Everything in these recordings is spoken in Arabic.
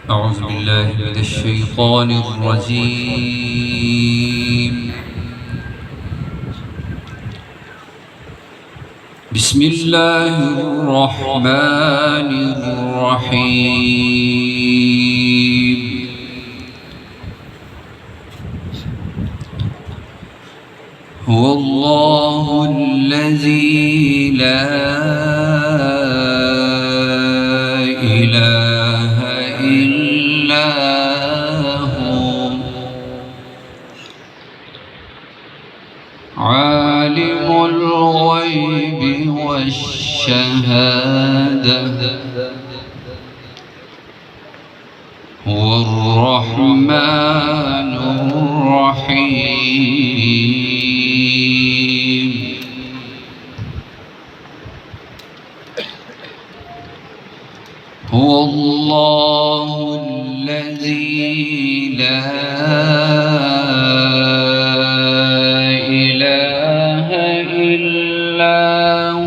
أعوذ بالله من الشيطان الرجيم. بسم الله الرحمن الرحيم. هو الله الذي لا إله إلا هو عالم الغيب والشهادة هو الرحمن الرحيم. هو الله الذي لا إله إلا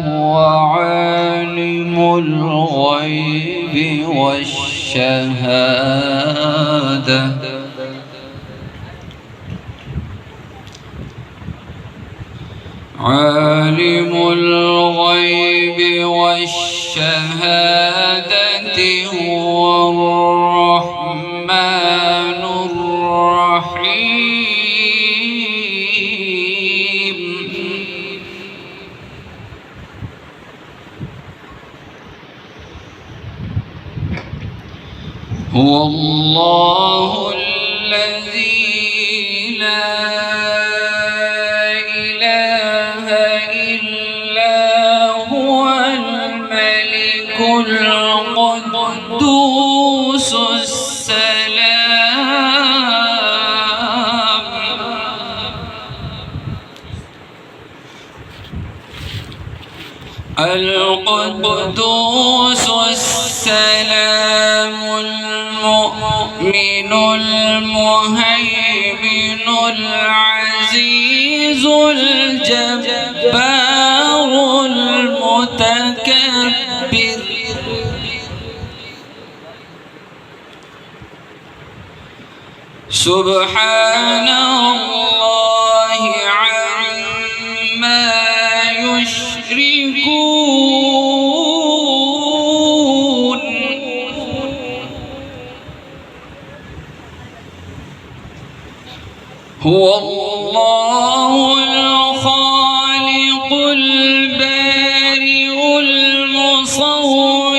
هو عالم الغيب والشهادة عالم الغيب والشهادة هو الرحمن الرحيم. هو الله الذي لا إله إلا هو الملك القدوس السلام القدوس السلام المؤمن المهيمن العزيز الجبار المتكبر. سبحان الله عما يشركون. هو الله الخالق البارئ المصور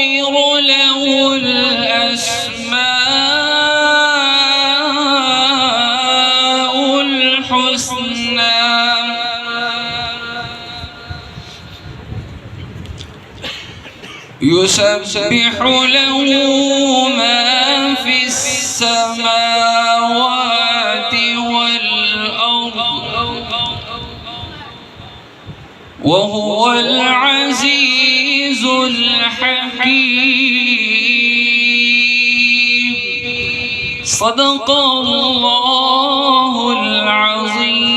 له الأسماء الحسنى. يسبح له ما في السماوات والأرض وهو العزيز الحكيم. صدق الله العظيم.